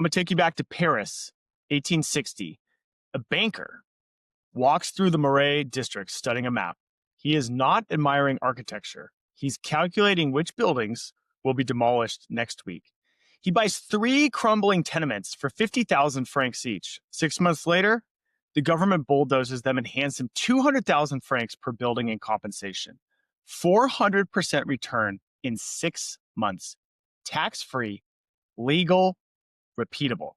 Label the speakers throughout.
Speaker 1: I'm going to take you back to Paris, 1860. A banker walks through the Marais district studying a map. He is not admiring architecture. He's calculating which buildings will be demolished next week. He buys 3 crumbling tenements for 50,000 francs each. 6 months later, the government bulldozes them and hands him 200,000 francs per building in compensation. 400% return in 6 months. Tax-free, legal, repeatable.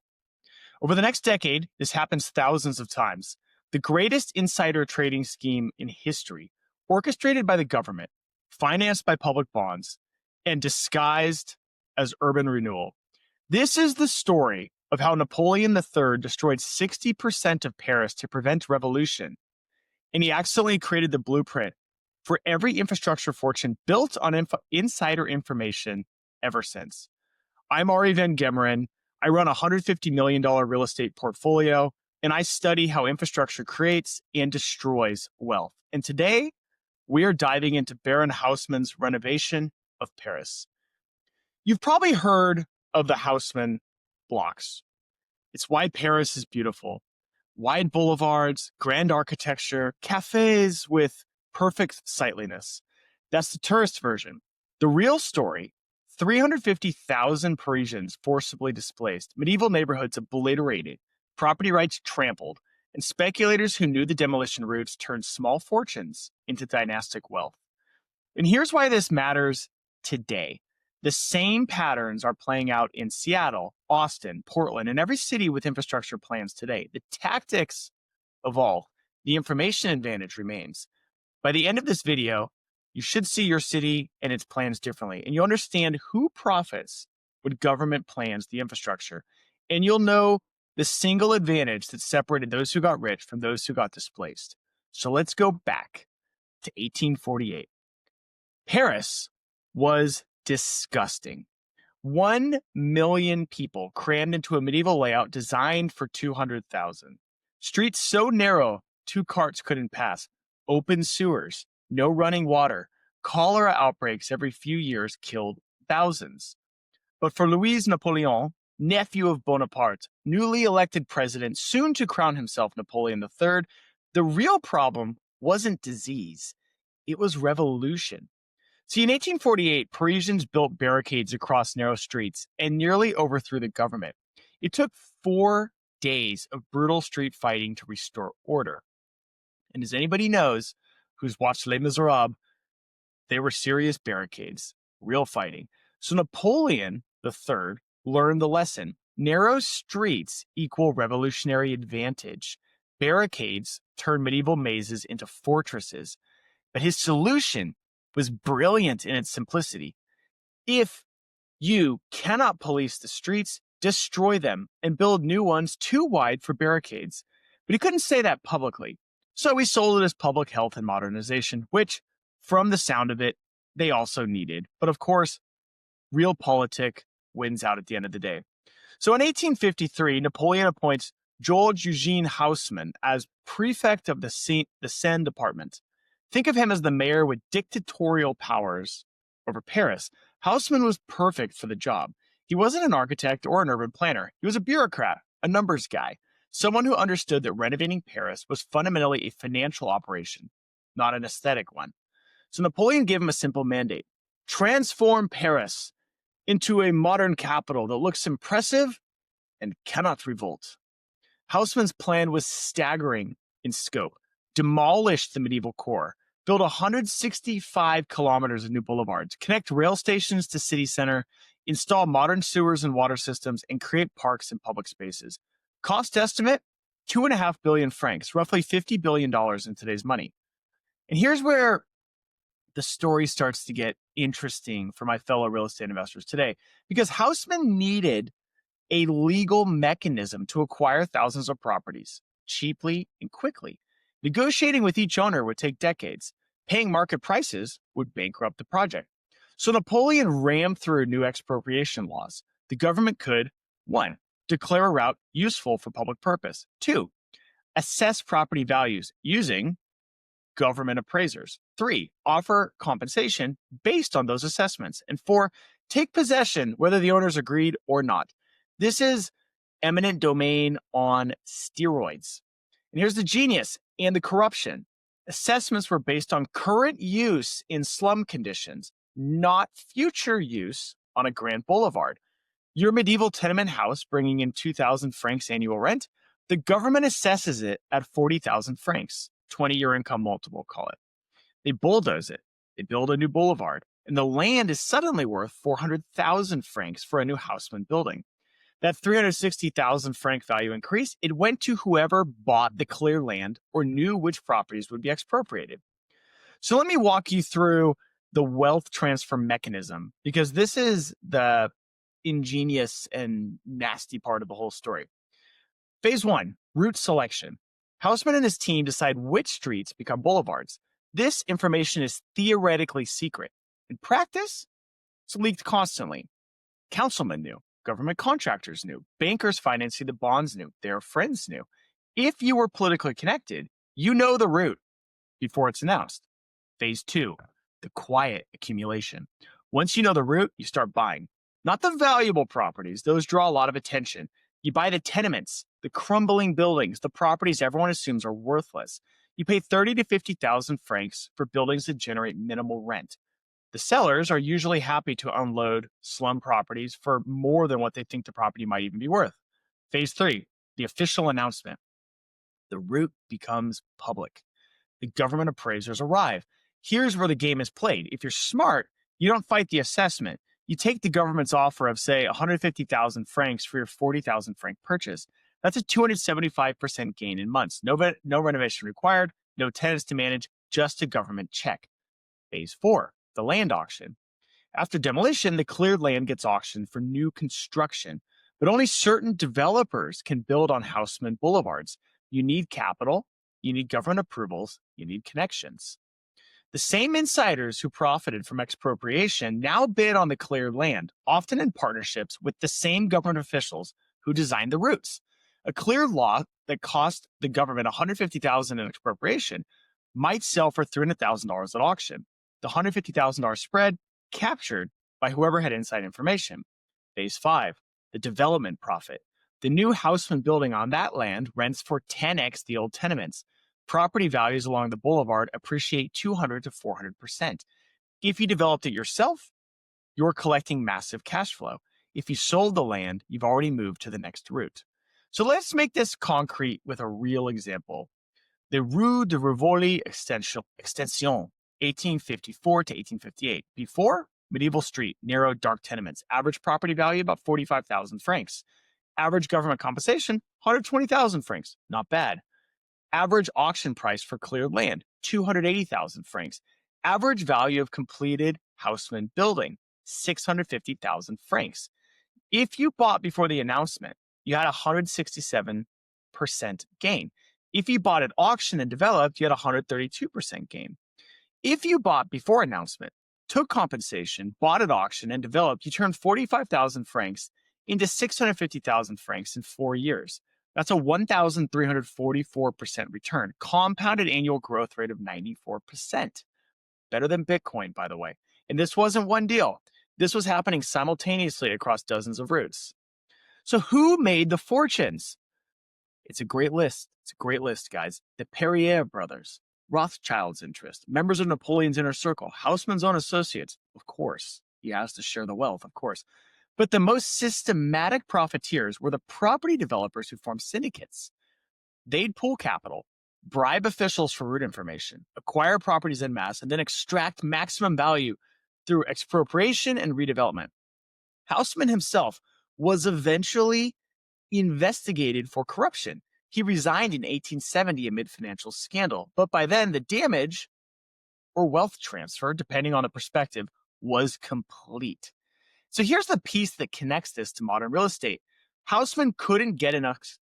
Speaker 1: Over the next decade, this happens thousands of times. The greatest insider trading scheme in history, orchestrated by the government, financed by public bonds, and disguised as urban renewal. This is the story of how Napoleon III destroyed 60% of Paris to prevent revolution. And he accidentally created the blueprint for every infrastructure fortune built on insider information ever since. I'm Ari Van Gemeren. I run a $150 million real estate portfolio, and I study how infrastructure creates and destroys wealth. And today, we are diving into Baron Haussmann's renovation of Paris. You've probably heard of the Haussmann blocks. It's why Paris is beautiful. Wide boulevards, grand architecture, cafes with perfect sightliness. That's the tourist version. The real story, 350,000 Parisians forcibly displaced, medieval neighborhoods obliterated, property rights trampled, and speculators who knew the demolition routes turned small fortunes into dynastic wealth. And here's why this matters today. The same patterns are playing out in Seattle, Austin, Portland, and every city with infrastructure plans today. The tactics evolve. The information advantage remains. By the end of this video, you should see your city and its plans differently, and you'll understand who profits when government plans the infrastructure. And you'll know the single advantage that separated those who got rich from those who got displaced. So let's go back to 1848. Paris was disgusting. 1 million people crammed into a medieval layout designed for 200,000. Streets so narrow, 2 carts couldn't pass. Open sewers, no running water. Cholera outbreaks every few years killed thousands. But for Louis Napoleon, nephew of Bonaparte, newly elected president, soon to crown himself Napoleon III, the real problem wasn't disease. It was revolution. See, in 1848, Parisians built barricades across narrow streets and nearly overthrew the government. It took 4 days of brutal street fighting to restore order. And as anybody knows who's watched Les Miserables, they were serious barricades, real fighting. So Napoleon III learned the lesson. Narrow streets equal revolutionary advantage. Barricades turn medieval mazes into fortresses. But his solution was brilliant in its simplicity. If you cannot police the streets, destroy them and build new ones too wide for barricades. But he couldn't say that publicly. So he sold it as public health and modernization, which, from the sound of it, they also needed. But of course, realpolitik wins out at the end of the day. So in 1853, Napoleon appoints Georges Eugene Haussmann as prefect of the Seine department. Think of him as the mayor with dictatorial powers over Paris. Haussmann was perfect for the job. He wasn't an architect or an urban planner. He was a bureaucrat, a numbers guy, someone who understood that renovating Paris was fundamentally a financial operation, not an aesthetic one. So Napoleon gave him a simple mandate: transform Paris into a modern capital that looks impressive and cannot revolt. Haussmann's plan was staggering in scope. Demolish the medieval core, build 165 kilometers of new boulevards, connect rail stations to city center, install modern sewers and water systems, and create parks and public spaces. Cost estimate, 2.5 billion francs, roughly $50 billion in today's money. And here's where the story starts to get interesting for my fellow real estate investors today, because Haussmann needed a legal mechanism to acquire thousands of properties cheaply and quickly. Negotiating with each owner would take decades. Paying market prices would bankrupt the project. So Napoleon rammed through new expropriation laws. The government could, 1, declare a route useful for public purpose. 2, assess property values using government appraisers. 3, offer compensation based on those assessments. And 4, take possession whether the owners agreed or not. This is eminent domain on steroids. And here's the genius and the corruption. Assessments were based on current use in slum conditions, not future use on a grand boulevard. Your medieval tenement house bringing in 2,000 francs annual rent, the government assesses it at 40,000 francs, 20-year income multiple, call it. They bulldoze it. They build a new boulevard, and the land is suddenly worth 400,000 francs for a new Haussmann building. That 360,000 franc value increase, it went to whoever bought the clear land or knew which properties would be expropriated. So let me walk you through the wealth transfer mechanism, because this is the ingenious and nasty part of the whole story. Phase 1, route selection. Haussmann and his team decide which streets become boulevards. This information is theoretically secret. In practice, it's leaked constantly. Councilmen knew. Government contractors knew. Bankers financing the bonds knew. Their friends knew. If you were politically connected, you know the route before it's announced. Phase 2, the quiet accumulation. Once you know the route, you start buying. Not the valuable properties. Those draw a lot of attention. You buy the tenements, the crumbling buildings, the properties everyone assumes are worthless. You pay 30 to 50,000 francs for buildings that generate minimal rent. The sellers are usually happy to unload slum properties for more than what they think the property might even be worth. Phase 3, the official announcement. The route becomes public. The government appraisers arrive. Here's where the game is played. If you're smart, you don't fight the assessment. You take the government's offer of, say, 150,000 francs for your 40,000 franc purchase. That's a 275% gain in months. No renovation required, no tenants to manage, just a government check. Phase 4, the land auction. After demolition, the cleared land gets auctioned for new construction, but only certain developers can build on Haussmann boulevards. You need capital, you need government approvals, you need connections. The same insiders who profited from expropriation now bid on the cleared land, often in partnerships with the same government officials who designed the routes. A cleared lot that cost the government $150,000 in expropriation might sell for $300,000 at auction. The $150,000 spread captured by whoever had inside information. Phase 5, the development profit. The new Haussmann building on that land rents for 10x the old tenements. Property values along the boulevard appreciate 200 to 400%. If you developed it yourself, you're collecting massive cash flow. If you sold the land, you've already moved to the next route. So let's make this concrete with a real example. The Rue de Rivoli Extension, 1854 to 1858. Before, medieval street, narrow, dark tenements. Average property value, about 45,000 francs. Average government compensation, 120,000 francs. Not bad. Average auction price for cleared land, 280,000 francs. Average value of completed Haussmann building, 650,000 francs. If you bought before the announcement, you had a 167% gain. If you bought at auction and developed, you had a 132% gain. If you bought before announcement, took compensation, bought at auction, and developed, you turned 45,000 francs into 650,000 francs in 4 years. That's a 1,344% return, compounded annual growth rate of 94%. Better than Bitcoin, by the way. And this wasn't one deal. This was happening simultaneously across dozens of routes. So who made the fortunes? It's a great list. It's a great list, guys. The Perrier brothers, Rothschild's interest, members of Napoleon's inner circle, Haussmann's own associates. Of course, he has to share the wealth, of course. But the most systematic profiteers were the property developers who formed syndicates. They'd pool capital, bribe officials for route information, acquire properties en masse, and then extract maximum value through expropriation and redevelopment. Haussmann himself was eventually investigated for corruption. He resigned in 1870 amid financial scandal, but by then the damage or wealth transfer, depending on the perspective, was complete. So here's the piece that connects this to modern real estate. Haussmann couldn't get enough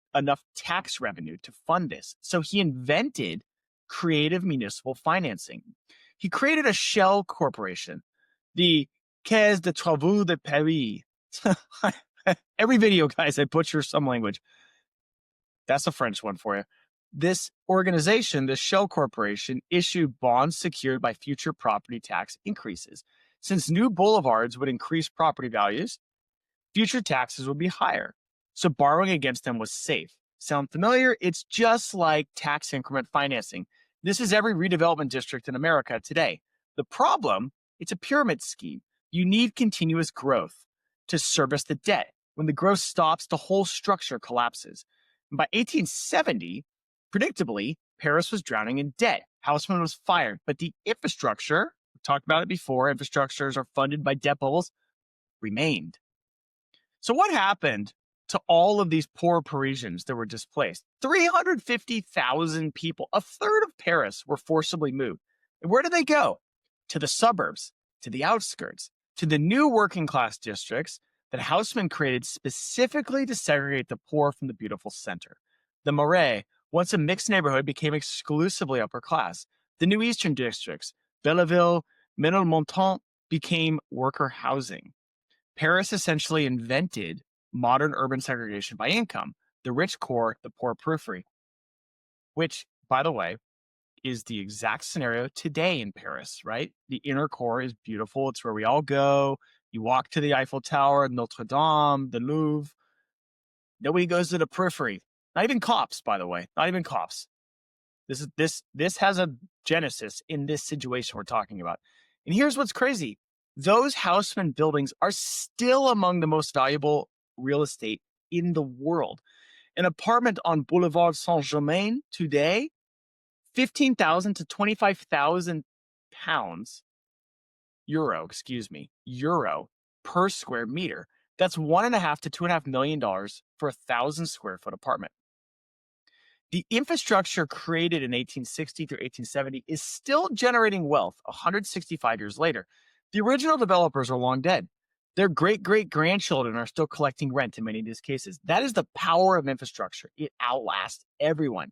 Speaker 1: tax revenue to fund this, so he invented creative municipal financing. He created a shell corporation, the Caisse de Travaux de Paris. Every video, guys, I butcher some language. That's a French one for you. This organization, this shell corporation, issued bonds secured by future property tax increases. Since new boulevards would increase property values, future taxes would be higher. so borrowing against them was safe. Sound familiar? It's just like tax increment financing. This is every redevelopment district in America today. The problem, it's a pyramid scheme. You need continuous growth to service the debt. When the growth stops, the whole structure collapses. And by 1870, predictably, Paris was drowning in debt. Haussmann was fired, but the infrastructure, we talked about it before, infrastructures are funded by debt bubbles, remained. So what happened to all of these poor Parisians that were displaced? 350,000 people, a third of Paris, were forcibly moved. And where did they go? To the suburbs, to the outskirts, to the new working class districts that Haussmann created specifically to segregate the poor from the beautiful center. The Marais, once a mixed neighborhood, became exclusively upper class. The new eastern districts, Belleville, Ménilmontant, became worker housing. Paris essentially invented modern urban segregation by income, the rich core, the poor periphery, which, by the way, is the exact scenario today in Paris, right? The inner core is beautiful. It's where we all go. You walk to the Eiffel Tower, Notre Dame, the Louvre. Nobody goes to the periphery. Not even cops, by the way. Not even cops. This has a genesis in this situation we're talking about. And here's what's crazy. Those Haussmann buildings are still among the most valuable real estate in the world. An apartment on Boulevard Saint-Germain today, 15,000 to 25,000 pounds, euro per square meter. That's $1.5 to $2.5 million for a 1,000 square foot apartment. The infrastructure created in 1860 through 1870 is still generating wealth 165 years later. The original developers are long dead. Their great-great-grandchildren are still collecting rent in many of these cases. That is the power of infrastructure. It outlasts everyone.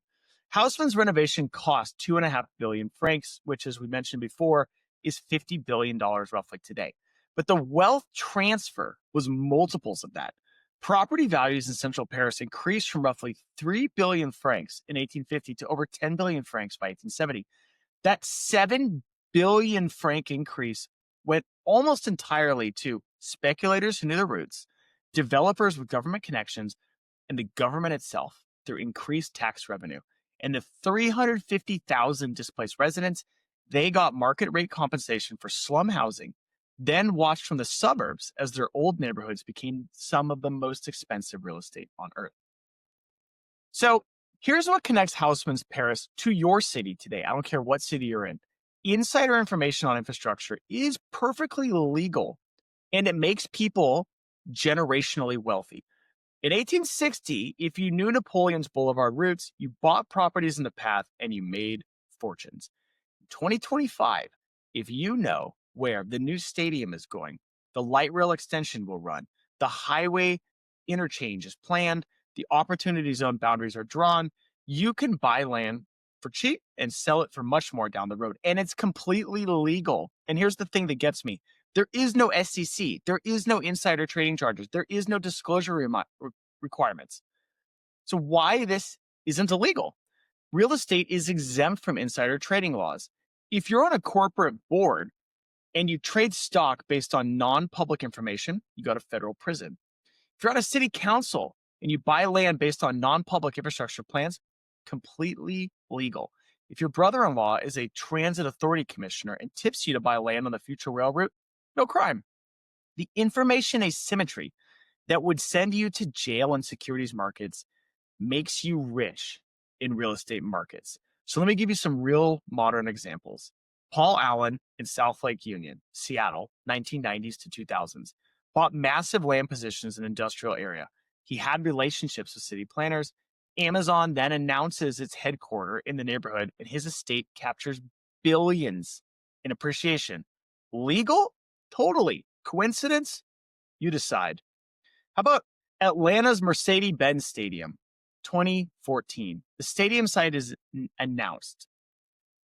Speaker 1: Haussmann's renovation cost 2.5 billion francs, which, as we mentioned before, is $50 billion roughly today. But the wealth transfer was multiples of that. Property values in central Paris increased from roughly 3 billion francs in 1850 to over 10 billion francs by 1870. That 7 billion franc increase went almost entirely to speculators who knew their roots, developers with government connections, and the government itself through increased tax revenue. And the 350,000 displaced residents, they got market rate compensation for slum housing, then watched from the suburbs as their old neighborhoods became some of the most expensive real estate on earth. So here's what connects Haussmann's Paris to your city today. I don't care what city you're in. Insider information on infrastructure is perfectly legal, and it makes people generationally wealthy. In 1860, if you knew Napoleon's boulevard routes, you bought properties in the path and you made fortunes. In 2025, if you know where the new stadium is going, the light rail extension will run, the highway interchange is planned, the opportunity zone boundaries are drawn, you can buy land for cheap and sell it for much more down the road. And it's completely legal. And here's the thing that gets me. There is no SEC. There is no insider trading charges. There is no disclosure requirements. So why this isn't illegal? Real estate is exempt from insider trading laws. If you're on a corporate board and you trade stock based on non-public information, you go to federal prison. If you're on a city council and you buy land based on non-public infrastructure plans, completely legal. If your brother-in-law is a transit authority commissioner and tips you to buy land on the future rail route, no crime. The information asymmetry that would send you to jail in securities markets makes you rich in real estate markets. So let me give you some real modern examples. Paul Allen in South Lake Union, Seattle, 1990s to 2000s, bought massive land positions in an industrial area. He had relationships with city planners. Amazon then announces its headquarters in the neighborhood, and his estate captures billions in appreciation. Legal? Totally. Coincidence? You decide. How about Atlanta's Mercedes-Benz Stadium, 2014? The stadium site is announced.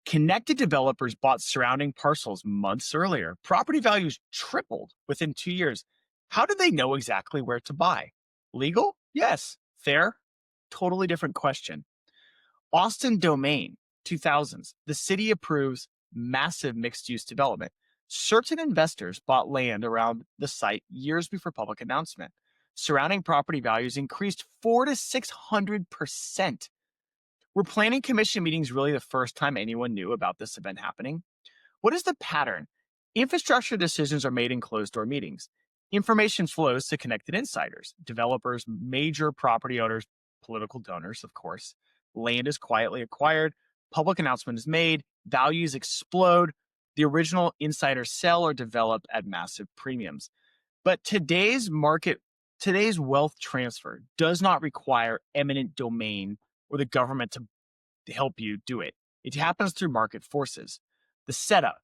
Speaker 1: Connected developers bought surrounding parcels months earlier. Property values tripled within 2 years. How did they know exactly where to buy? Legal? Yes. Fair? Totally different question. Austin Domain, 2000s. The city approves massive mixed-use development. Certain investors bought land around the site years before public announcement. surrounding property values increased 400 to 600%. Were planning commission meetings really the first time anyone knew about this event happening? What is the pattern? Infrastructure decisions are made in closed door meetings. Information flows to connected insiders, developers, major property owners, political donors, of course. Land is quietly acquired, public announcement is made, values explode. The original insiders sell or develop at massive premiums. But today's wealth transfer does not require eminent domain or the government to help you do it. It happens through market forces. The setup.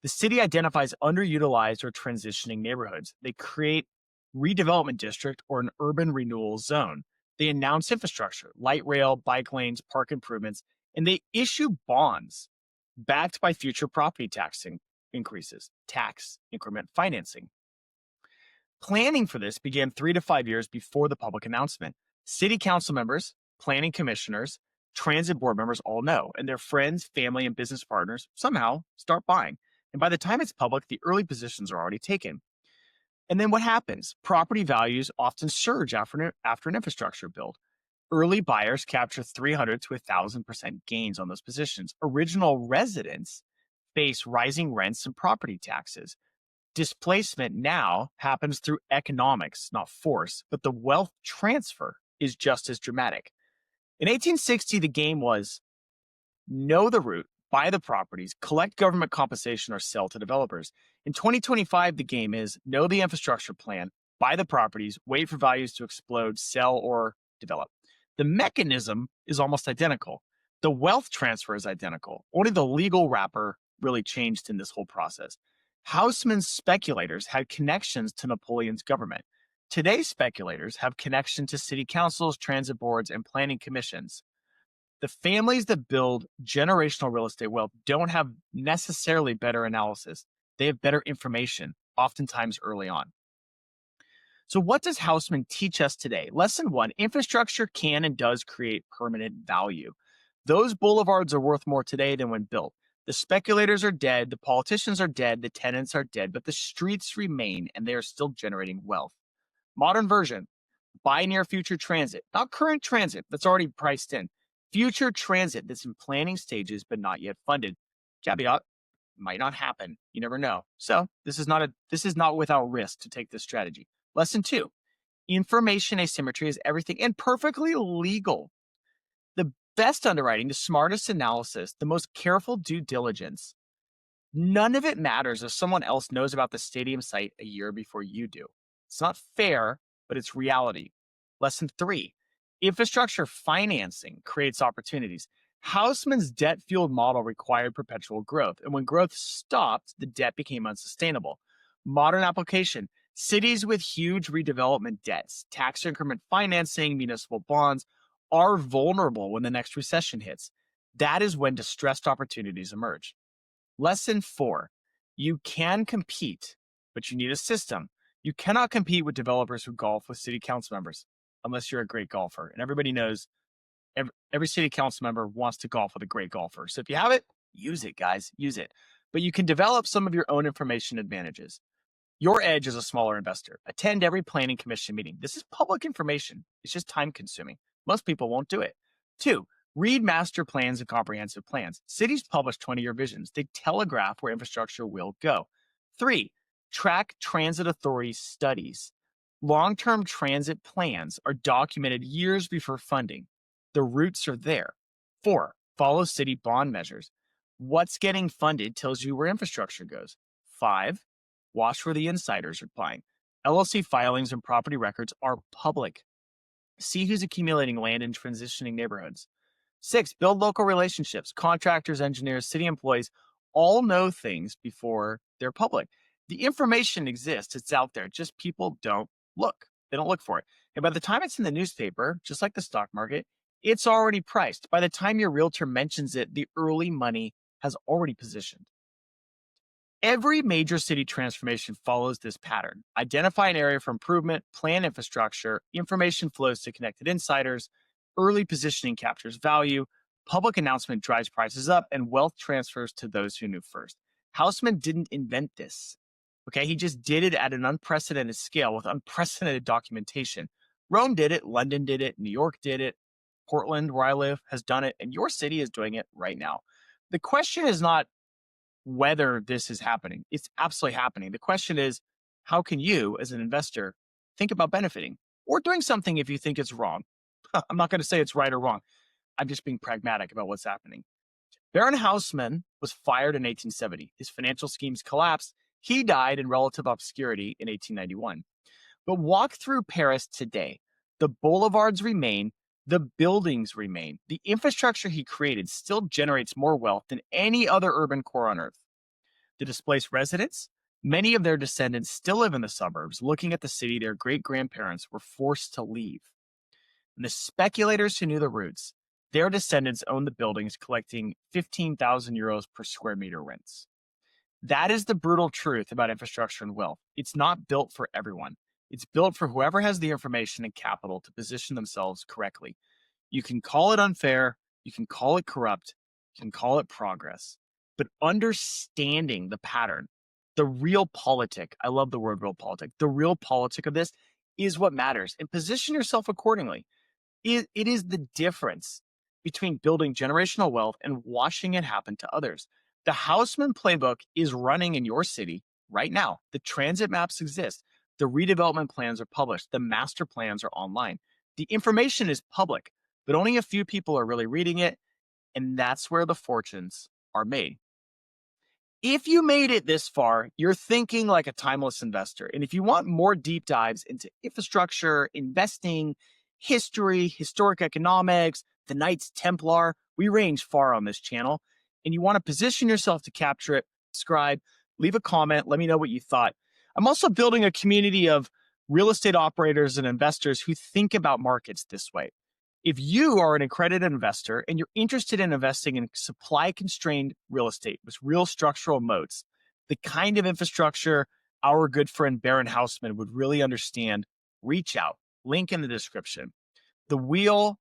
Speaker 1: The city identifies underutilized or transitioning neighborhoods. They create redevelopment district or an urban renewal zone. They announce infrastructure, light rail, bike lanes, park improvements, and they issue bonds backed by future property tax increases, tax increment financing. Planning for this began 3 to 5 years before the public announcement. City council members, planning commissioners, transit board members all know, and their friends, family, and business partners somehow start buying. And by the time it's public, the early positions are already taken. And then what happens? Property values often surge after an infrastructure build. Early buyers capture 300 to 1,000% gains on those positions. Original residents face rising rents and property taxes. Displacement now happens through economics, not force, but the wealth transfer is just as dramatic. In 1860, the game was know the route, buy the properties, collect government compensation, or sell to developers. In 2025, the game is know the infrastructure plan, buy the properties, wait for values to explode, sell, or develop. The mechanism is almost identical. The wealth transfer is identical. Only the legal wrapper really changed in this whole process. Haussmann's speculators had connections to Napoleon's government. Today's speculators have connection to city councils, transit boards, and planning commissions. The families that build generational real estate wealth don't have necessarily better analysis. They have better information, oftentimes early on. So what does Haussmann teach us today? Lesson 1, infrastructure can and does create permanent value. Those boulevards are worth more today than when built. The speculators are dead, the politicians are dead, the tenants are dead, but the streets remain and they are still generating wealth. Modern version, buy near future transit, not current transit that's already priced in. Future transit that's in planning stages but not yet funded. Caveat, might not happen. You never know. So this is not without risk to take this strategy. Lesson 2, information asymmetry is everything and perfectly legal. The best underwriting, the smartest analysis, the most careful due diligence. None of it matters if someone else knows about the stadium site a year before you do. It's not fair, but it's reality. Lesson 3, infrastructure financing creates opportunities. Haussmann's debt-fueled model required perpetual growth, and when growth stopped, the debt became unsustainable. Modern application, cities with huge redevelopment debts, tax increment financing, municipal bonds, are vulnerable when the next recession hits. That is when distressed opportunities emerge. Lesson 4, you can compete, but you need a system. You cannot compete with developers who golf with city council members unless you're a great golfer. And everybody knows every city council member wants to golf with a great golfer. So if you have it, use it, guys, use it. But you can develop some of your own information advantages. Your edge as a smaller investor. Attend every planning commission meeting. This is public information. It's just time consuming. Most people won't do it. 2, read master plans and comprehensive plans. Cities publish 20-year visions. They telegraph where infrastructure will go. 3, track transit authority studies. Long-term transit plans are documented years before funding. The routes are there. 4, follow city bond measures. What's getting funded tells you where infrastructure goes. 5, watch where the insiders are buying. LLC filings and property records are public. See who's accumulating land in transitioning neighborhoods. 6, build local relationships. Contractors, engineers, city employees all know things before they're public. The information exists. It's out there. Just people don't look. They don't look for it. And by the time it's in the newspaper, just like the stock market, it's already priced. By the time your realtor mentions it, the early money has already positioned. Every major city transformation follows this pattern. Identify an area for improvement, plan infrastructure, information flows to connected insiders, early positioning captures value, public announcement drives prices up, and wealth transfers to those who knew first. Haussmann didn't invent this, Okay, he just did it at an unprecedented scale with unprecedented documentation. Rome did it, London did it, New York did it, Portland, where I live, has done it, and your city is doing it right now. The question is not whether this is happening, it's absolutely happening. The question is, how can you, as an investor, think about benefiting or doing something if you think it's wrong? I'm not going to say it's right or wrong. I'm just being pragmatic about what's happening. Baron Haussmann was fired in 1870. His financial schemes collapsed. He died in relative obscurity in 1891. But walk through Paris today. The boulevards remain, the buildings remain. The infrastructure he created still generates more wealth than any other urban core on earth. The displaced residents, many of their descendants still live in the suburbs, looking at the city their great grandparents were forced to leave. And the speculators who knew the roots, their descendants own the buildings, collecting 15,000 euros per square meter rents. That is the brutal truth about infrastructure and wealth. It's not built for everyone. It's built for whoever has the information and capital to position themselves correctly. You can call it unfair, you can call it corrupt, you can call it progress, but understanding the pattern, the real politic, I love the word real politic, the real politic of this is what matters, and position yourself accordingly. It is the difference between building generational wealth and watching it happen to others. The Haussmann playbook is running in your city right now. The transit maps exist. The redevelopment plans are published. The master plans are online. The information is public, but only a few people are really reading it. And that's where the fortunes are made. If you made it this far, you're thinking like a timeless investor. And if you want more deep dives into infrastructure, investing, history, historic economics, the Knights Templar, we range far on this channel. And you want to position yourself to capture it, subscribe, leave a comment, let me know what you thought. I'm also building a community of real estate operators and investors who think about markets this way. If you are an accredited investor and you're interested in investing in supply constrained real estate with real structural moats, the kind of infrastructure our good friend Baron Haussmann would really understand, reach out. Link in the description. The wheel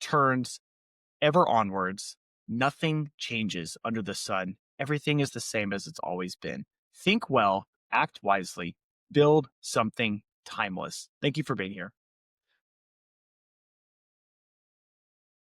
Speaker 1: turns ever onwards. Nothing changes under the sun. Everything is the same as it's always been. Think well, act wisely, build something timeless. Thank you for being here.